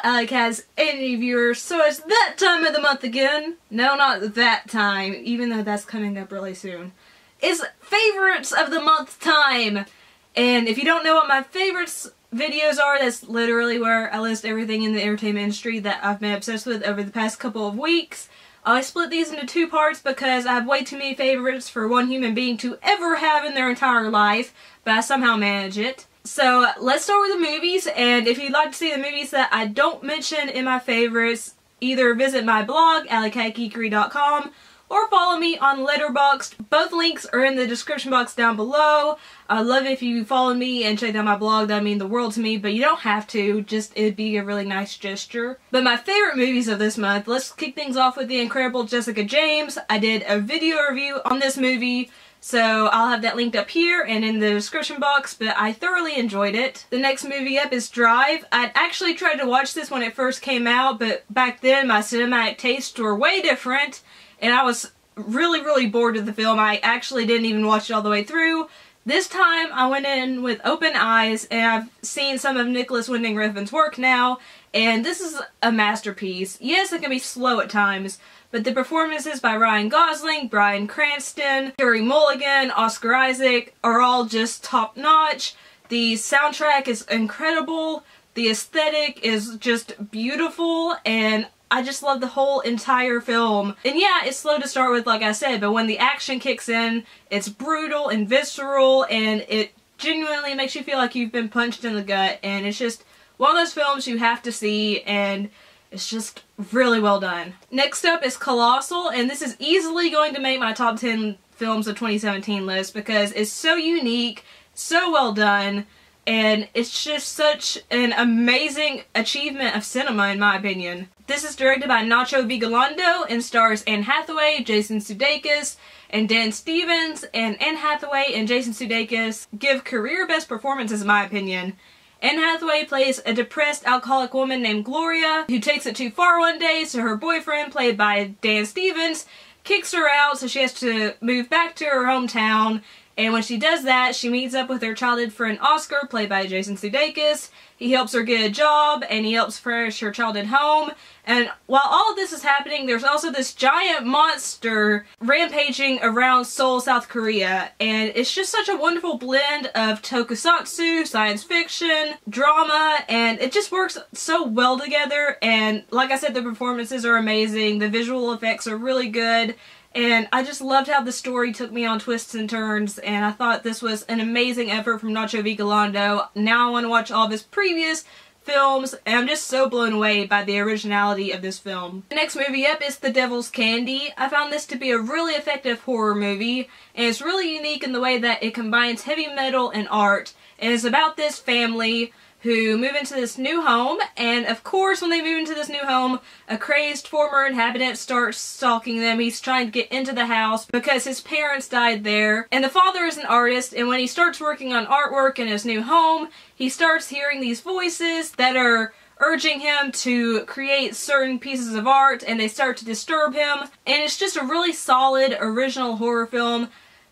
Alycat's any viewers, so it's that time of the month again. No, not that time, even though that's coming up really soon. It's favorites of the month time! And if you don't know what my favorites videos are, that's literally where I list everything in the entertainment industry that I've been obsessed with over the past couple of weeks. I split these into two parts because I have way too many favorites for one human being to ever have in their entire life, but I somehow manage it. So let's start with the movies, and if you'd like to see the movies that I don't mention in my favorites, either visit my blog, alycatgeekery.com, or follow me on Letterboxd. Both links are in the description box down below. I'd love it if you follow me and check out my blog. That'd mean the world to me, but you don't have to. Just, it'd be a really nice gesture. But my favorite movies of this month, let's kick things off with The Incredible Jessica James. I did a video review on this movie, so I'll have that linked up here and in the description box, but I thoroughly enjoyed it. The next movie up is Drive. I'd actually tried to watch this when it first came out, but back then my cinematic tastes were way different, and I was really bored with the film. I actually didn't even watch it all the way through. This time I went in with open eyes, and I've seen some of Nicholas Winding Refn's work now, and this is a masterpiece. Yes, it can be slow at times, but the performances by Ryan Gosling, Bryan Cranston, Carey Mulligan, Oscar Isaac are all just top-notch. The soundtrack is incredible, the aesthetic is just beautiful, and I just love the whole entire film. And yeah, it's slow to start with, like I said, but when the action kicks in, it's brutal and visceral, and it genuinely makes you feel like you've been punched in the gut, and it's just one of those films you have to see, and it's just really well done. Next up is Colossal, and this is easily going to make my top 10 films of 2017 list because it's so unique, so well done, and it's just such an amazing achievement of cinema in my opinion. This is directed by Nacho Vigalondo and stars Anne Hathaway, Jason Sudeikis, and Dan Stevens, and Anne Hathaway and Jason Sudeikis give career best performances in my opinion. Anne Hathaway plays a depressed alcoholic woman named Gloria who takes it too far one day, so her boyfriend, played by Dan Stevens, kicks her out, so she has to move back to her hometown. And when she does that, she meets up with her childhood friend Oscar, played by Jason Sudeikis. He helps her get a job, and he helps furnish her childhood home. And while all of this is happening, there's also this giant monster rampaging around Seoul, South Korea. And it's just such a wonderful blend of tokusatsu, science fiction, drama, and it just works so well together. And like I said, the performances are amazing, the visual effects are really good. And I just loved how the story took me on twists and turns, and I thought this was an amazing effort from Nacho Vigalondo. Now I want to watch all of his previous films, and I'm just so blown away by the originality of this film. The next movie up is The Devil's Candy. I found this to be a really effective horror movie, and it's really unique in the way that it combines heavy metal and art. And it's about this family who move into this new home, and of course when they move into this new home, a crazed former inhabitant starts stalking them. He's trying to get into the house because his parents died there, and the father is an artist, and when he starts working on artwork in his new home, he starts hearing these voices that are urging him to create certain pieces of art, and they start to disturb him, and it's just a really solid original horror film.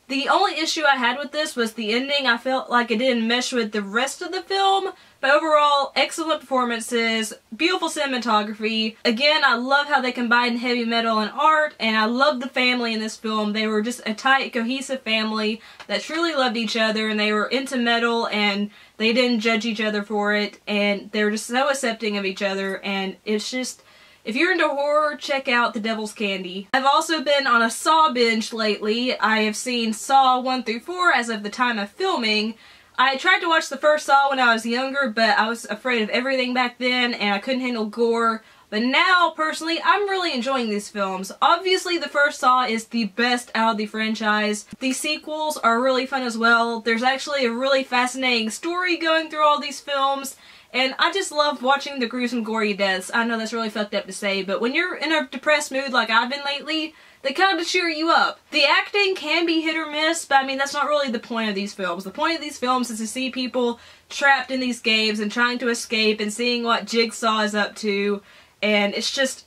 The only issue I had with this was the ending. I felt like it didn't mesh with the rest of the film, but overall, excellent performances, beautiful cinematography. Again, I love how they combine heavy metal and art, and I love the family in this film. They were just a tight, cohesive family that truly loved each other, and they were into metal, and they didn't judge each other for it, and they were just so accepting of each other, and it's just, if you're into horror, check out The Devil's Candy. I've also been on a Saw binge lately. I have seen Saw 1 through 4 as of the time of filming. I tried to watch the first Saw when I was younger, but I was afraid of everything back then, and I couldn't handle gore. But now, personally, I'm really enjoying these films. Obviously, the first Saw is the best out of the franchise. The sequels are really fun as well. There's actually a really fascinating story going through all these films. And I just love watching the gruesome, gory deaths. I know that's really fucked up to say, but when you're in a depressed mood like I've been lately, they kind of cheer you up. The acting can be hit or miss, but I mean, that's not really the point of these films. The point of these films is to see people trapped in these games and trying to escape and seeing what Jigsaw is up to. And it's just,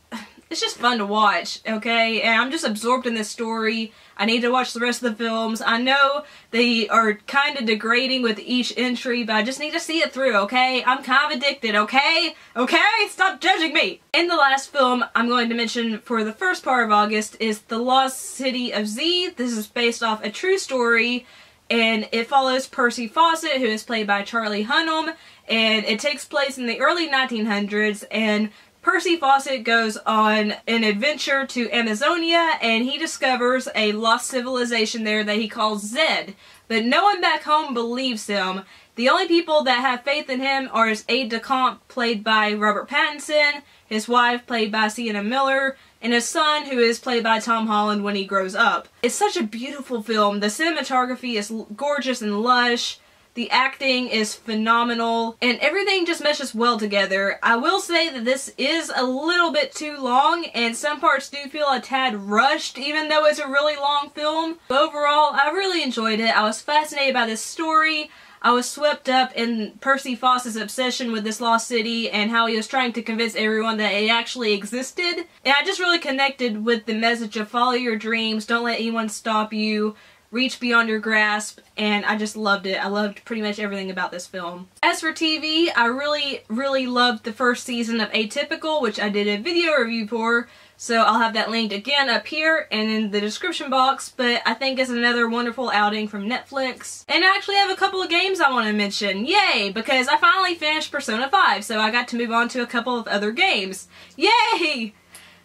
it's just fun to watch, okay? And I'm just absorbed in this story. I need to watch the rest of the films. I know they are kind of degrading with each entry, but I just need to see it through, okay? I'm kind of addicted, okay? Okay? Stop judging me! And the last film I'm going to mention for the first part of August is The Lost City of Z. This is based off a true story, and it follows Percy Fawcett, who is played by Charlie Hunnam, and it takes place in the early 1900s, and Percy Fawcett goes on an adventure to Amazonia, and he discovers a lost civilization there that he calls Zed. But no one back home believes him. The only people that have faith in him are his aide-de-camp, played by Robert Pattinson, his wife, played by Sienna Miller, and his son, who is played by Tom Holland when he grows up. It's such a beautiful film. The cinematography is gorgeous and lush. The acting is phenomenal, and everything just meshes well together. I will say that this is a little bit too long, and some parts do feel a tad rushed, even though it's a really long film. But overall, I really enjoyed it. I was fascinated by this story. I was swept up in Percy Fawcett's obsession with this lost city and how he was trying to convince everyone that it actually existed. And I just really connected with the message of follow your dreams, don't let anyone stop you, reach beyond your grasp, and I just loved it. I loved pretty much everything about this film. As for TV, I really loved the first season of Atypical, which I did a video review for, so I'll have that linked again up here and in the description box, but I think it's another wonderful outing from Netflix. And I actually have a couple of games I want to mention. Yay! Because I finally finished Persona 5, so I got to move on to a couple of other games. Yay!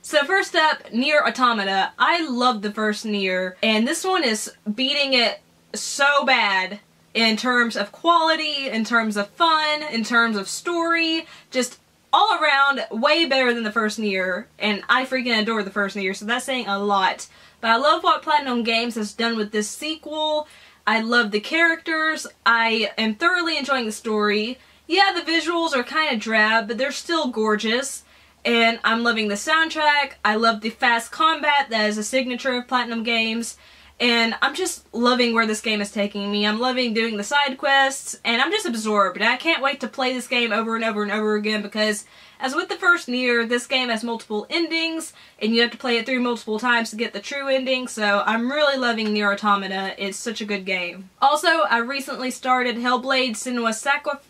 So first up, Nier Automata. I love the first Nier, and this one is beating it so bad in terms of quality, in terms of fun, in terms of story, just all around way better than the first Nier, and I freaking adore the first Nier, so that's saying a lot. But I love what Platinum Games has done with this sequel. I love the characters. I am thoroughly enjoying the story. Yeah, the visuals are kind of drab, but they're still gorgeous. And I'm loving the soundtrack. I love the fast combat that is a signature of Platinum Games. And I'm just loving where this game is taking me. I'm loving doing the side quests, and I'm just absorbed. And I can't wait to play this game over and over and over again because, as with the first Nier, this game has multiple endings, and you have to play it through multiple times to get the true ending, so I'm really loving Nier Automata. It's such a good game. Also, I recently started Hellblade Senua's Sacrifice.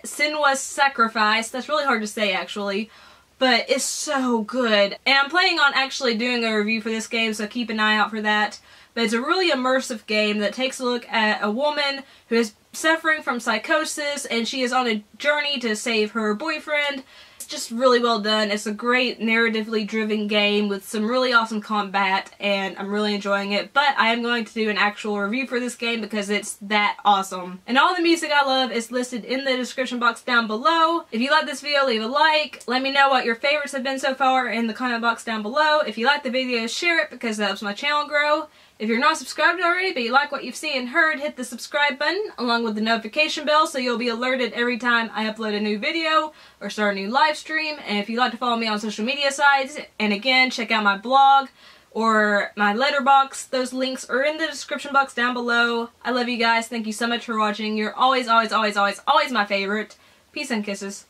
Senua's Sacrifice. That's really hard to say, actually. But it's so good. And I'm planning on actually doing a review for this game, so keep an eye out for that. But it's a really immersive game that takes a look at a woman who is suffering from psychosis, and she is on a journey to save her boyfriend. It's just really well done. It's a great narratively driven game with some really awesome combat, and I'm really enjoying it. But I am going to do an actual review for this game because it's that awesome. And all the music I love is listed in the description box down below. If you like this video, leave a like. Let me know what your favorites have been so far in the comment box down below. If you like the video, share it because that helps my channel grow. If you're not subscribed already, but you like what you've seen and heard, hit the subscribe button along with the notification bell so you'll be alerted every time I upload a new video or start a new live stream. And if you'd like to follow me on social media sites, and again, check out my blog or my letterbox, those links are in the description box down below. I love you guys. Thank you so much for watching. You're always, always, always, always, always my favorite. Peace and kisses.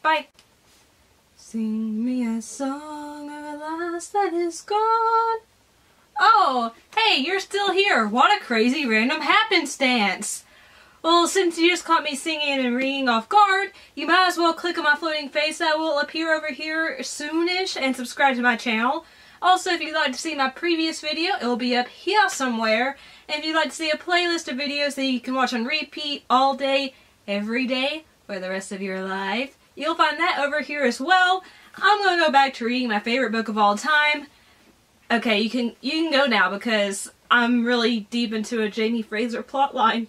Bye. Sing me a song of a lost that is gone. Oh, hey, you're still here. What a crazy random happenstance. Well, since you just caught me singing and ringing off guard, you might as well click on my floating face that will appear over here soonish and subscribe to my channel. Also, if you'd like to see my previous video, it will be up here somewhere. And if you'd like to see a playlist of videos that you can watch on repeat all day, every day, for the rest of your life, you'll find that over here as well. I'm going to go back to reading my favorite book of all time. Okay, you can go now because I'm really deep into a Jamie Fraser plotline.